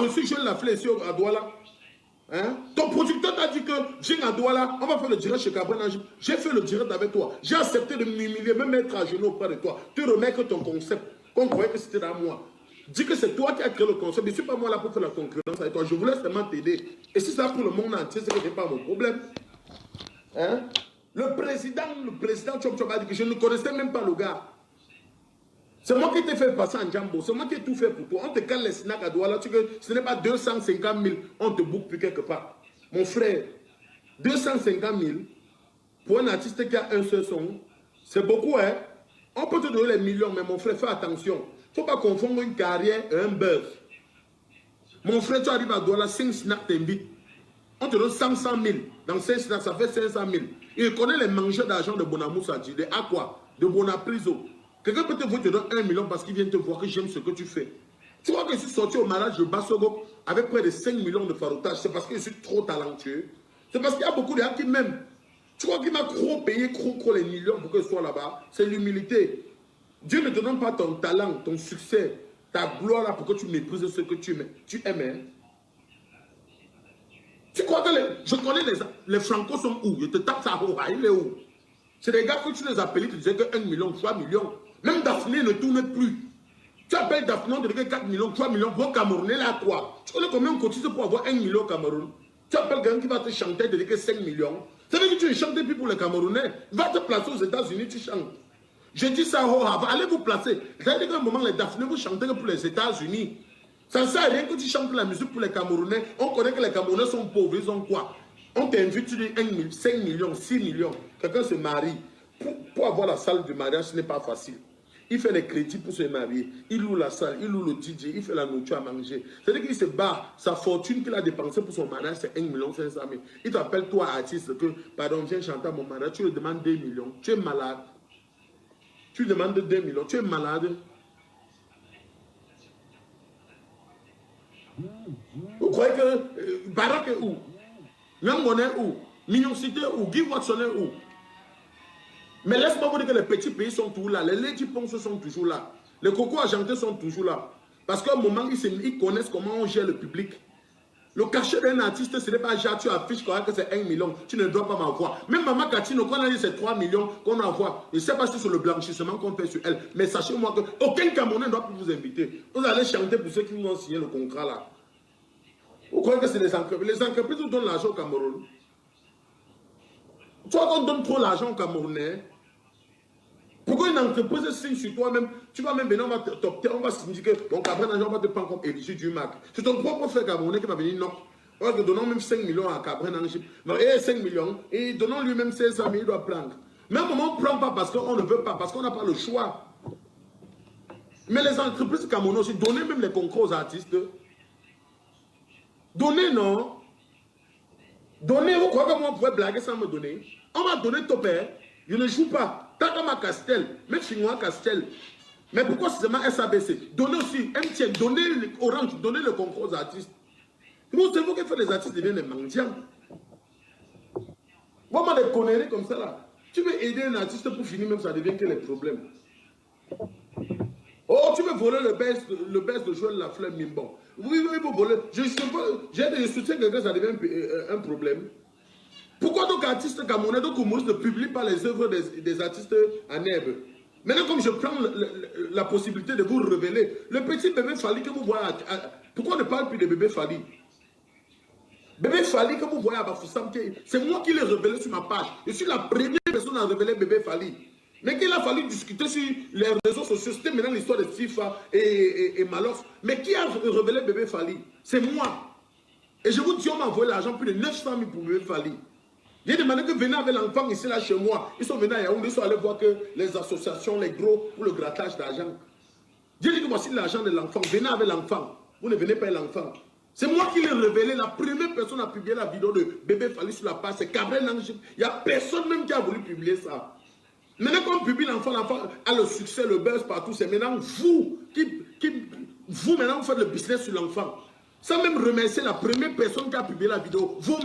reçu Joël Lafleur ici à Douala? Hein? Ton producteur t'a dit que viens à Douala, on va faire le direct chez Cabrena. J'ai fait le direct avec toi. J'ai accepté de m'humilier, même mettre à genoux auprès de toi. Tu remets que ton concept, qu'on croyait que c'était à moi. Dis que c'est toi qui as créé le concept. Je ne suis pas moi là pour faire la concurrence avec toi. Je voulais seulement t'aider. Et si ça pour le monde entier, c'est que ce n'est pas mon problème. Hein? Le président Chop Chop a dit que je ne connaissais même pas le gars. C'est moi qui t'ai fait passer en Djambo. C'est moi qui ai tout fait pour toi. On te cale les snacks à Douala. Ce n'est pas 250 000. On te boucle plus quelque part. Mon frère, 250 000 pour un artiste qui a un seul son, c'est beaucoup, hein? On peut te donner les millions, mais mon frère, fais attention. Il ne faut pas confondre une carrière et un buzz. Mon frère, tu arrives à Douala, 5 snacks t'invitent. On te donne 500 000. Dans 5 snacks, ça fait 500 000. Il connaît les mangeurs d'argent de Bonamoussadi, de Aqua, de Bonapriso. Quelqu'un peut te voir, te donne 1 million parce qu'il vient te voir que j'aime ce que tu fais. Tu vois que je suis sorti au mariage de Bassogo avec près de 5 millions de faroutage. C'est parce que je suis trop talentueux. C'est parce qu'il y a beaucoup de gens qui m'aiment. Tu crois qu'il m'a trop payé, trop les millions pour que je sois là-bas? C'est l'humilité. Dieu ne te donne pas ton talent, ton succès, ta gloire là pour que tu méprises ce que tu aimes. Hein? Tu crois que je connais les Franco sont où? Je te tape ça, il est où? C'est des gars que tu les appelles, tu te disais que 1 million, 3 millions. Même Daphné ne tourne plus. Tu appelles Daphné, on te dit que 4 millions, 3 millions, vos Camerounais là, toi. Tu connais combien on cotise pour avoir 1 million au Cameroun? Tu appelles quelqu'un qui va te chanter, te dire que 5 millions. Ça veut dire que tu ne chantes plus pour les Camerounais. Va te placer aux États-Unis, tu chantes. Je dis ça, allez vous placer. C'est-à-dire qu'à un moment, les Daphné, vous chantez que pour les États-Unis. Ça ne sert à rien que tu chantes la musique pour les Camerounais. On connaît que les Camerounais sont pauvres, ils ont quoi? On t'invite, tu dis 5 millions, 6 millions. Quelqu'un se marie. Pour avoir la salle de mariage, ce n'est pas facile. Il fait les crédits pour se marier. Il loue la salle, il loue le DJ, il fait la nourriture à manger. C'est-à-dire qu'il se bat. Sa fortune qu'il a dépensée pour son mariage, c'est 1 500 000. Il t'appelle toi, artiste, que, pardon, viens chanter à mon mariage. Tu lui demandes 2 millions. Tu es malade. Tu lui demandes 2 millions. Tu es malade. Vous croyez que Barak est où? Nyangone est où? Mignoncité est où? Guy Watson est où? Mais laisse-moi vous dire que les petits pays sont toujours là. Les Lady Ponce sont toujours là. Les cocos argentés sont toujours là. Parce qu'à un moment, ils connaissent comment on gère le public. Le cachet d'un artiste, ce n'est pas genre tu affiches que c'est 1 million. Tu ne dois pas m'envoyer. Même Maman Katino, quand on a dit c'est 3 millions qu'on envoie, je ne sais pas si c'est sur le blanchissement qu'on fait sur elle. Mais sachez-moi qu'aucun Camerounais ne doit plus vous inviter. Vous allez chanter pour ceux qui vous ont signé le contrat là. Vous croyez que c'est les entreprises? Les entreprises nous donnent l'argent au Cameroun. Tu vois qu'on donne trop l'argent aux Camerounais. Pourquoi une entreprise signe sur toi-même? Tu vas même venir, on va s'indiquer, bon, après, on va te prendre comme éligible du MAC. C'est ton propre frère camerounais qui va venir, non. On va donnons même 5 millions à Cabrena. Et 5 millions, et donnons lui-même 500 000, il doit prendre. Mais à un moment, on ne prend pas parce qu'on ne veut pas, parce qu'on n'a pas le choix. Mais les entreprises camerounaises aussi, donnez même les concours aux artistes. Donnez, non. Donnez, vous croyez que moi, on pourrait blaguer sans me donner? On m'a donné ton père, je ne joue pas. Takama Castel, même Chinois Castel. Mais pourquoi seulement SABC? Donnez aussi MTN, donnez Orange, donnez le concours aux artistes. Nous, c'est vous qui faites les artistes deviennent des mendiants. Vraiment des conneries comme ça là. Tu veux aider un artiste pour finir, même ça devient que les problèmes. Oh, tu veux voler le best de Joël Lafleur Mimbon. Oui, vous voler. Je soutiens que ça devient un problème. Pourquoi donc artistes camerounais, donc humoristes ne publient pas les œuvres des artistes en herbe? Maintenant, comme je prends la possibilité de vous révéler, le petit bébé Fally que vous voyez, pourquoi on ne parle plus de bébé Fally? Bébé Fally que vous voyez à Bafoussam, c'est moi qui l'ai révélé sur ma page. Je suis la première personne à révéler bébé Fally. Mais qu'il a fallu discuter sur les réseaux sociaux, c'était maintenant l'histoire de FIFA et Malox. Mais qui a révélé bébé Fally? C'est moi. Et je vous dis, on m'a envoyé l'argent, plus de 900 000 pour bébé Fally. J'ai demandé que venez avec l'enfant ici, là, chez moi. Ils sont venus à Yaoundé, ils sont allés voir que les associations, les gros, pour le grattage d'argent. J'ai dit que voici l'argent de l'enfant, venez avec l'enfant. Vous ne venez pas avec l'enfant. C'est moi qui l'ai révélé, la première personne à publier la vidéo de bébé Fally sur la page, c'est Cabrel Nange. Il n'y a personne même qui a voulu publier ça. Maintenant qu'on publie l'enfant a le succès, le buzz partout, c'est maintenant vous vous maintenant vous faites le business sur l'enfant. Sans même remercier la première personne qui a publié la vidéo. Vous